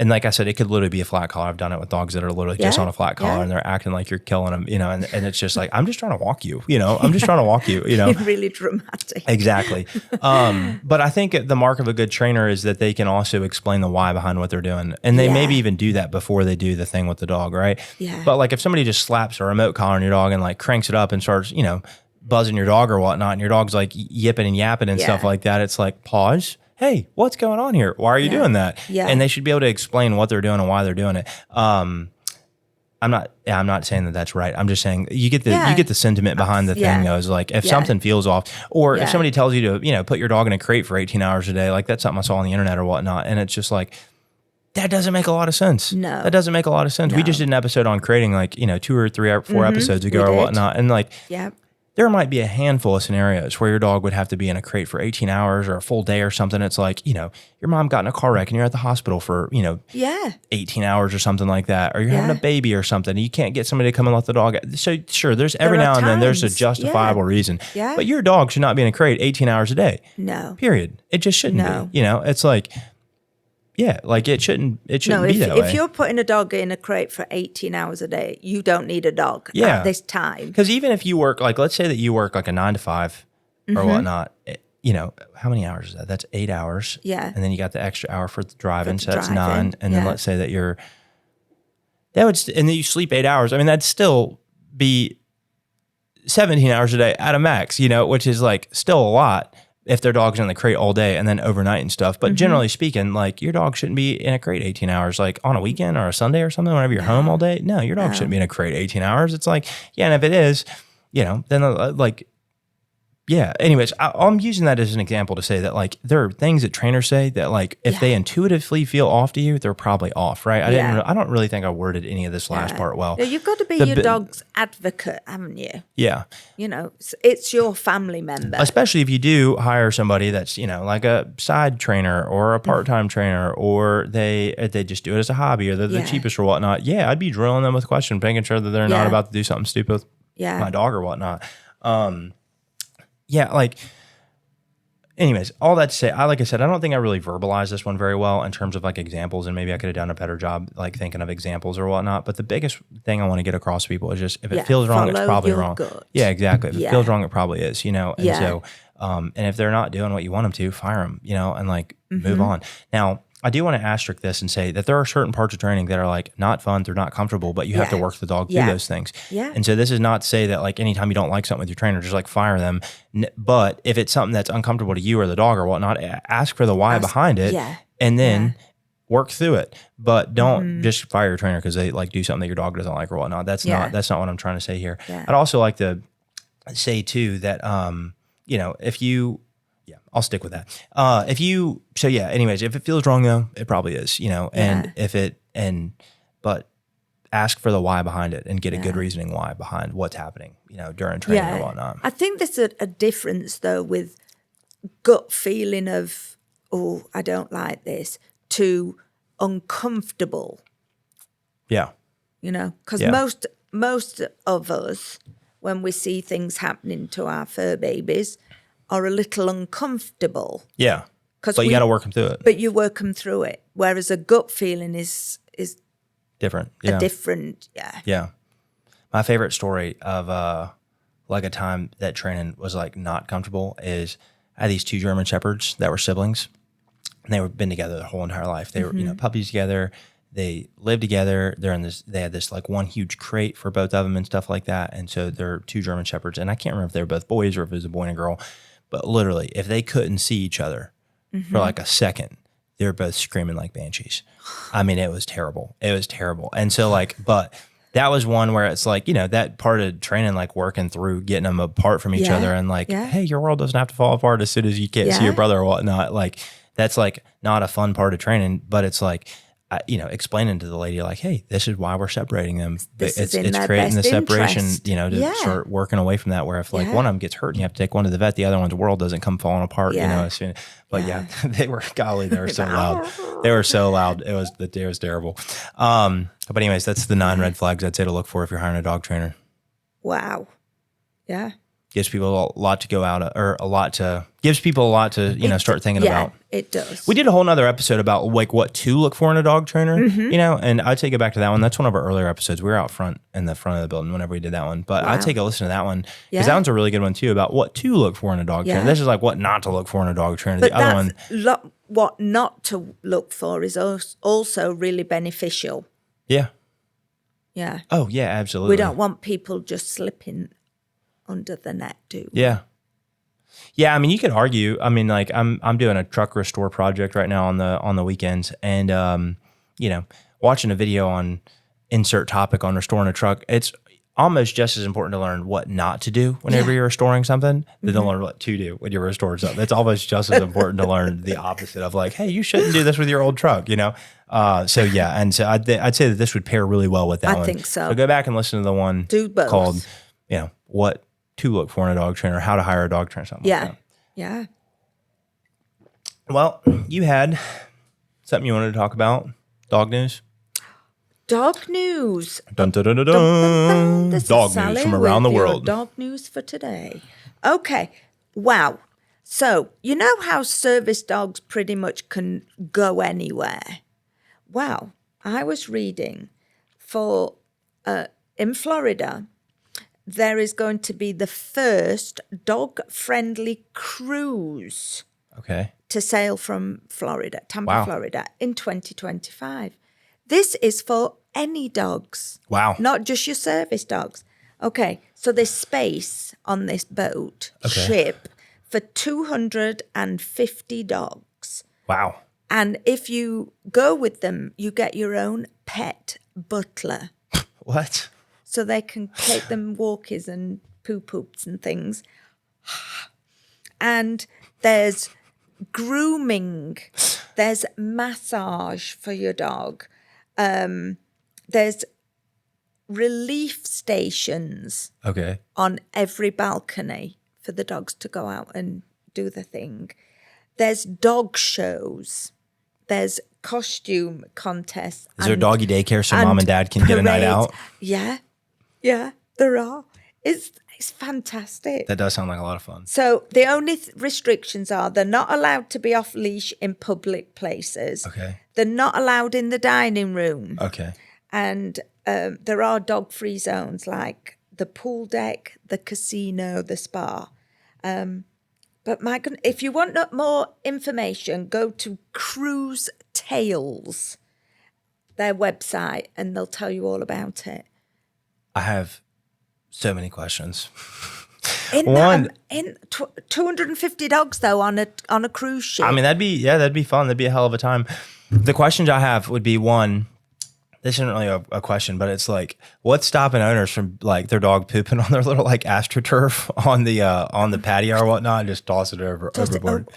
And like I said, it could literally be a flat collar. I've done it with dogs that are literally just Yeah, on a flat collar yeah. and they're acting like you're killing them, you know, and it's just like, I'm just trying to walk you, you know, I'm just trying to walk you, you know. really dramatic. Exactly. But I think the mark of a good trainer is that they can also explain the why behind what they're doing. And they Yeah. maybe even do that before they do the thing with the dog, right? Yeah. But like if somebody just slaps a remote collar on your dog and like cranks it up and starts, you know, buzzing your dog or whatnot, and your dog's like yipping and yapping and stuff Yeah. like that, it's like, pause. Hey, what's going on here? Why are you doing that? Yeah. And they should be able to explain what they're doing and why they're doing it. I'm not saying that that's right. I'm just saying you get the sentiment behind the Yeah. thing though. Is like if Yeah. something feels off, or Yeah. if somebody tells you to, you know, put your dog in a crate for 18 hours a day, like that's something I saw on the internet or whatnot, and it's just like that doesn't make a lot of sense. No. That doesn't make a lot of sense. We No. just did an episode on crating, like, you know, 2 or 3 or 4 episodes ago we or did. whatnot, and like Yeah. there might be a handful of scenarios where your dog would have to be in a crate for 18 hours or a full day or something. It's like, you know, your mom got in a car wreck and you're at the hospital for, you know, Yeah. 18 hours or something like that, or you're having a Yeah. baby or something. And you can't get somebody to come and let the dog out. So sure, there's every There now are and then there's a times, justifiable yeah. reason. Yeah. But your dog should not be in a crate 18 hours a day. No. Period. It just shouldn't No. be. You know, it's like, yeah, like it shouldn't No, be that if way. you're putting a dog in a crate for 18 hours a day, you don't need a dog Yeah. at this time. Because even if you work, like, let's say that you work like a 9 to 5 Mm-hmm. or whatnot, you know, how many hours is that? That's 8 hours. Yeah. And then you got the extra hour for the driving. For So the that's driving, 9. And then yeah. let's say that and then you sleep 8 hours. I mean, that'd still be 17 hours a day at a max, you know, which is like still a lot. if their dog's in the crate all day and then overnight and stuff. But generally speaking, like your dog shouldn't be in a crate 18 hours, like on a weekend or a Sunday or something, whenever you're home all day. No, your dog shouldn't be in a crate 18 hours. It's like, yeah. And if it is, then like, yeah. Anyways, I'm using that as an example to say that like there are things that trainers say that like if they intuitively feel off to you, they're probably off, right? I don't really think I worded any of this last part well. Yeah, you've got to be your dog's advocate, haven't you? Yeah. It's your family member. Especially if you do hire somebody that's like a side trainer or a part-time trainer, or they just do it as a hobby, or they're the cheapest or whatnot. Yeah, I'd be drilling them with questions, making sure that they're not about to do something stupid with my dog or whatnot. Yeah, like, anyways, all that to say, like I said, I don't think I really verbalized this one very well in terms of like examples, and maybe I could have done a better job like thinking of examples or whatnot. But the biggest thing I want to get across to people is just if it feels wrong, it's probably wrong. Gut. Yeah, exactly. If it feels wrong, it probably is, And so, and if they're not doing what you want them to, fire them, and like move on. Now, I do want to asterisk this and say that there are certain parts of training that are like not fun, they're not comfortable, but you have to work the dog through those things. Yeah. And so this is not to say that like anytime you don't like something with your trainer, just like fire them. But if it's something that's uncomfortable to you or the dog or whatnot, ask for the why behind it, and then work through it. But don't just fire your trainer because they like do something that your dog doesn't like or whatnot. That's not what I'm trying to say here. Yeah. I'd also like to say too that if you I'll stick with that. Anyways, if it feels wrong though, it probably is, but ask for the why behind it and get a good reasoning why behind what's happening, during training or whatnot. I think there's a difference though with gut feeling of, oh, I don't like this, to uncomfortable. Yeah. Because most of us, when we see things happening to our fur babies, are a little uncomfortable. Yeah. But you got to work them through it. But you work them through it. Whereas a gut feeling is different. Yeah. Yeah. My favorite story of like a time that training was like not comfortable is I had these two German Shepherds that were siblings, and they were been together their whole entire life. They were, puppies together. They lived together. They had this like one huge crate for both of them and stuff like that. And so they're two German Shepherds. And I can't remember if they were both boys or if it was a boy and a girl. But literally, if they couldn't see each other for like a second, they were both screaming like banshees. I mean, it was terrible. It was terrible. And so but that was one where it's like, that part of training, like working through getting them apart from each other and like, hey, your world doesn't have to fall apart as soon as you can't see your brother or whatnot. Like, that's like not a fun part of training, but it's like, explaining to the lady like, hey, this is why we're separating them. It's creating the separation, to start working away from that. Where if like one of them gets hurt and you have to take one to the vet, the other one's world doesn't come falling apart, as soon. But they were so loud. They were so loud. It was terrible. But anyways, that's the 9 red flags I'd say to look for if you're hiring a dog trainer. Wow. Yeah. Gives people a lot to go out gives people a lot to, start thinking about. It does. We did a whole nother episode about like what to look for in a dog trainer, and I'd take it back to that one. That's one of our earlier episodes. We were out front in the front of the building whenever we did that one, but I'd take a listen to that one because that one's a really good one too about what to look for in a dog trainer. This is like what not to look for in a dog trainer. But the other one, what not to look for is also really beneficial. Yeah. Yeah. Oh yeah, absolutely. We don't want people just slipping under the net, do we? Yeah. Yeah, I mean, you could argue. I mean, like I'm doing a truck restore project right now on the weekends, and watching a video on insert topic on restoring a truck. It's almost just as important to learn what not to do whenever you're restoring something than to learn what to do when you're restoring something. It's almost just as important to learn the opposite of like, hey, you shouldn't do this with your old truck, So yeah, and so I'd say that this would pair really well with that one. I think so. So go back and listen to the one called, what to look for in a dog trainer, how to hire a dog trainer, something like that. Yeah. Well, you had something you wanted to talk about, dog news? Dog news. Dun, dun, dun, dun, dun. This dog is Sally news from around the world. Dog news for today. Okay. Wow. So, you know how service dogs pretty much can go anywhere? Wow. I was reading in Florida, there is going to be the first dog-friendly cruise to sail from Florida, Tampa, Florida, in 2025. This is for any dogs. Wow. Not just your service dogs. Okay, so there's space on this boat, ship, for 250 dogs. Wow. And if you go with them, you get your own pet butler. What? So they can take them walkies and poo-poops and things. And there's grooming. There's massage for your dog. There's relief stations Okay. on every balcony for the dogs to go out and do the thing. There's dog shows. There's costume contests. Is there a doggy daycare so mom and dad can get a night out? Yeah, there are. It's fantastic. That does sound like a lot of fun. So the only restrictions are they're not allowed to be off leash in public places. Okay. They're not allowed in the dining room. Okay. And there are dog-free zones like the pool deck, the casino, the spa. But my goodness, if you want more information, go to Cruise Tales, their website, and they'll tell you all about it. I have so many questions. In 250 dogs though on a cruise ship. I mean, that'd be fun. That'd be a hell of a time. The questions I have would be one, this isn't really a question, but it's like, what's stopping owners from like their dog pooping on their little like AstroTurf on the patio or whatnot and just toss it overboard?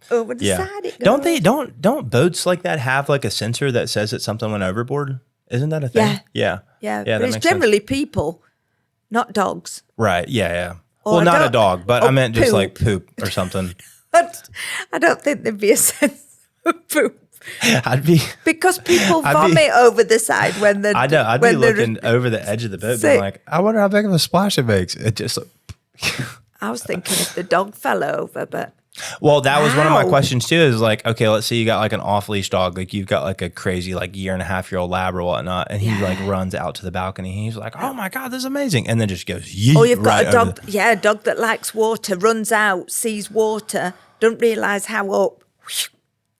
Over the Yeah. side it goes. Don't boats like that have like a sensor that says that something went overboard? Isn't that a thing? Yeah. Yeah. But that it's makes generally people, not dogs. Right. Yeah. Or Well, not a dog- dog, but or I meant just poop. like poop or something. But I don't think there'd be a sense of poop. I'd be Because people I'd be- vomit over the side when they're I know. I'd be when they're- looking over the edge of the boat, Sick. being like, I wonder how big of a splash it makes. It just. I was thinking if the dog fell over, but Well, that was one of my Wow. questions too. Is like, okay, let's say you got like an off leash dog, like you've got like a crazy like 1.5-year-old lab or whatnot, and he like runs out to the balcony. He's like, oh my god, this is amazing, and then just goes. Yeet or you've got right a dog, over the- a dog that likes water, runs out, sees water, don't realise how up,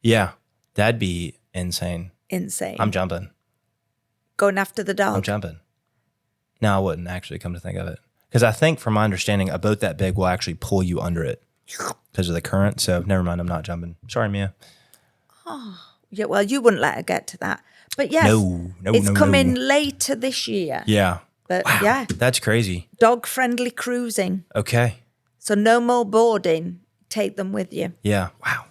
Yeah, that'd be insane. insane. I'm jumping. Going after the I'm dog. jumping. No, I wouldn't actually. Come to think of it, because I think, from my understanding, a boat that big will actually pull you under it because of the current. So never mind. I'm not jumping. Sorry, Mia. Yeah, well, you wouldn't let her get to that. But yes, No, it's no, coming no. later this year. Yeah. But yeah, That's crazy. dog-friendly cruising. Okay. So no more boarding. Take them with you. Yeah. Wow.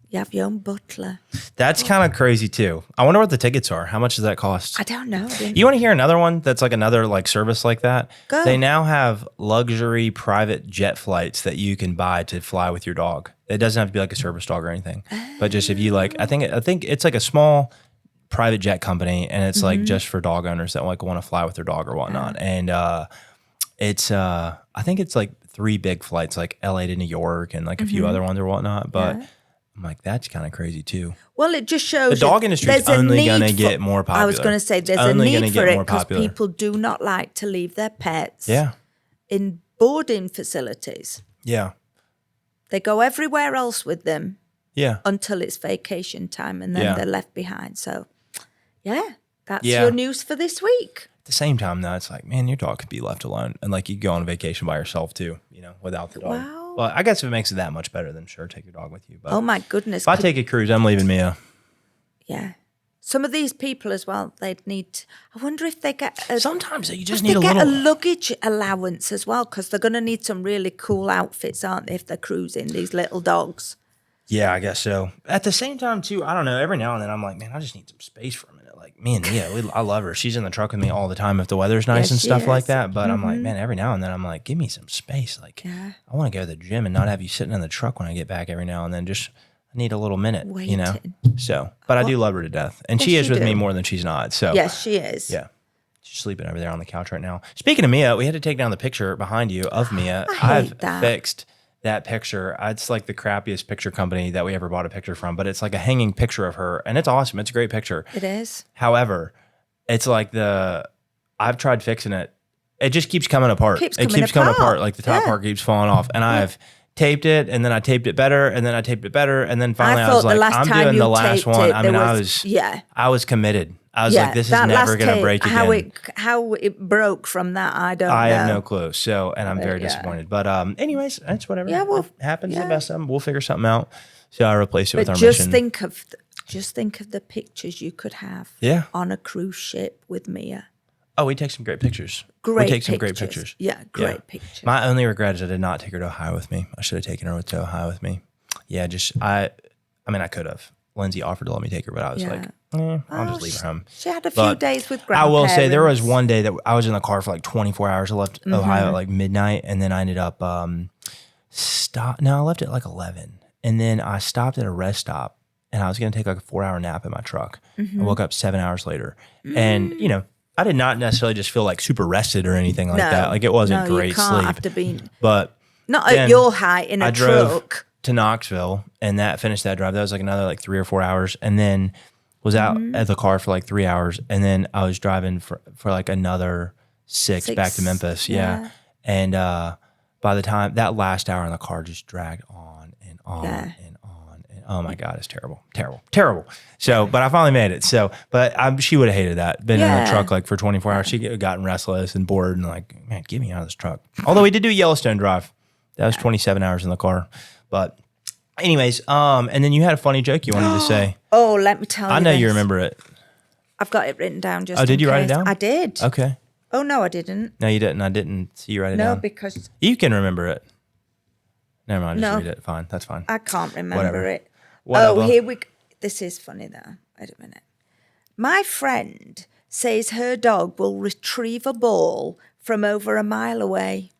You have your own butler. That's kind of crazy too. I wonder what the tickets are. How much does that cost? I don't know. You want to hear another one that's like another like service like that? Go. They now have luxury private jet flights that you can buy to fly with your dog. It doesn't have to be like a service dog or anything. But just if you like, I think it's like a small private jet company, and it's like just for dog owners that like want to fly with their dog or whatnot. And it's I think it's like 3 big flights, like LA to New York and like a few other ones or whatnot. But Yeah. I'm like, that's kind of crazy too. Well, it just shows The dog you industry is there's a only need gonna for- get more I was popular. going to say It's there's a only gonna need get for it more because popular. people do not like to leave their pets Yeah. in boarding facilities. Yeah. They go everywhere else with them Yeah. until it's vacation time, and then Yeah. they're left behind. So, yeah, that's Yeah. your news for this week. At the same time, though, it's like, man, your dog could be left alone, and like you go on a vacation by yourself too, without the dog. Wow. Well, I guess if it makes it that much better, then sure, take your dog with you. But Oh my goodness! if I take a cruise, I'm leaving Mia. Yeah, some of these people as well. They'd need. I wonder if they get. Sometimes you just if need they a get little. a luggage allowance as well, because they're going to need some really cool outfits, aren't they? If they're cruising, these little dogs. Yeah, I guess so. At the same time, too, I don't know. Every now and then, I'm like, man, I just need some space for a minute. Like me and Mia, I love her. She's in the truck with me all the time if the weather's nice and she stuff like is. that. But I'm like, man, every now and then, I'm like, give me some space. Like, Yeah. I want to go to the gym and not have you sitting in the truck when I get back every now and then. Just I need a little minute, Waiting. So, but I do love her to death, and she Yes, is you with me do. more than she's not. So, Yes, she is. yeah. She's sleeping over there on the couch right now. Speaking of Mia, we had to take down the picture behind you of Mia. I hate I've that. fixed that picture. It's like the crappiest picture company that we ever bought a picture from, but it's like a hanging picture of her, and it's awesome. It's a great picture. It is. However, it's like I've tried fixing it. It just keeps coming apart. Keeps It coming keeps coming apart. apart. Like the top Yeah. part keeps falling off, and I've taped it, and then I taped it better, and then I taped it better, and then finally I, was thought like, the last I'm time doing you the last taped one. it, I mean, there I was- was yeah. I was committed. I was like, this is that never last going to hit, break again. How it broke from that, I don't know. I have no clue. So, and I'm very yeah. disappointed. But anyways, that's whatever. Yeah, well, It happens. yeah. The best of them. We'll figure something out. So I'll replace it with But our just mission. think of the pictures you could have Yeah. on a cruise ship with Mia. Oh, we take some great pictures. Great we take some great pictures. Yeah, great pictures. My only regret is I did not take her to Ohio with me. I should have taken her to Ohio with me. Yeah, I mean, I could have. Lindsay offered to let me take her, but I was like, I'll just leave her home. She had a few But days with I grandparents. will say there was one day that I was in the car for like 24 hours. I left Mm-hmm. Ohio at like midnight, and then I ended up I left at like 11, and then I stopped at a rest stop, and I was going to take like a 4-hour nap in my truck. Mm-hmm. I woke up 7 hours later, and I did not necessarily just feel like super rested or anything like that. Like it wasn't great you can't sleep, After being but not then at your height in a I drove truck. to Knoxville, and that finished that drive. That was like another like 3 or 4 hours, and then was out Mm-hmm. at the car for like 3 hours, and then I was driving for like another six back to Memphis. Yeah. And by the time that last hour in the car just dragged on and on and on, and oh my God, it's terrible. So, but I finally made it. So, but she would have hated that. Been in a truck like for 24 hours. She gotten restless and bored and like, man, get me out of this truck. Although we did do Yellowstone Drive. That was 27 hours in the car. But anyways, and then you had a funny joke you wanted to say. Oh, let me tell you. I know this. you remember it. I've got it written down. Just Oh, did in you write it case. down? I did. Okay. Oh no, I didn't. No, you didn't. I didn't see you write it No, down. because You can remember it. Never mind. Just No. read it. Fine. That's fine. I can't remember Whatever. it. Whatever. Oh, here we. This is funny though. Wait a minute. My friend says her dog will retrieve a ball from over a mile away.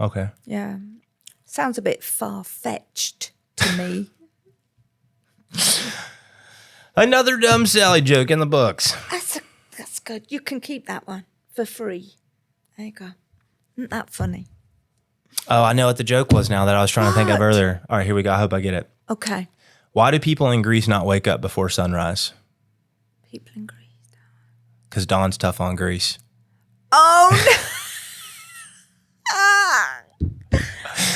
Okay. Yeah, sounds a bit far fetched to me. Another dumb Sally joke in the books. That's good. You can keep that one for free. There you go. Isn't that funny? Oh, I know what the joke was now that I was trying to think of What? earlier. All right, here we go. I hope I get it. Okay. Why do people in Greece not wake up before sunrise? People in Greece. Because dawn's tough on Greece. Oh no. Ah.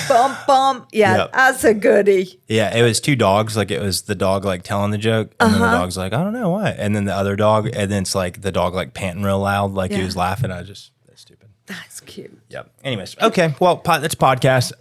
Bum bum. Yeah, Yep. that's a goodie. Yeah, it was two dogs. Like it was the dog like telling the joke, and then the dog's like, I don't know why. And then the other dog, and then it's like the dog like panting real loud, like he Yeah. was laughing. That's stupid. That's cute. Yep. Anyways, okay. Well, that's podcast.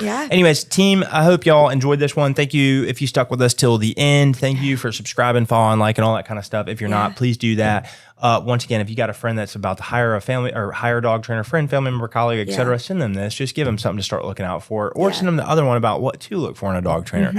Yeah. Anyways, team, I hope y'all enjoyed this one. Thank you if you stuck with us till the end. Thank you for subscribing, following, liking, all that kind of stuff. If you're not, please do that. Once again, if you got a friend that's about to hire a family or hire a dog trainer, friend, family member, colleague, etc., send them this. Just give them something to start looking out for, or send them the other one about what to look for in a dog trainer.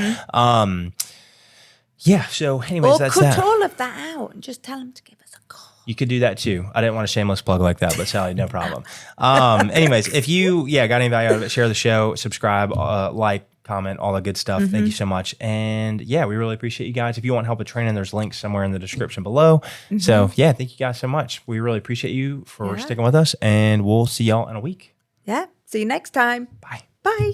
Yeah. So, anyways, Or that's cut that. all of that out and just tell them to give us a call. You could do that too. I didn't want a shameless plug like that, but Sally, no problem. Anyways, if you, got any value out of it, share the show, subscribe, like, comment, all the good stuff. Thank you so much. And we really appreciate you guys. If you want help with training, there's links somewhere in the description below. So thank you guys so much. We really appreciate you for sticking with us, and we'll see y'all in a week. Yeah. See you next time. Bye. Bye.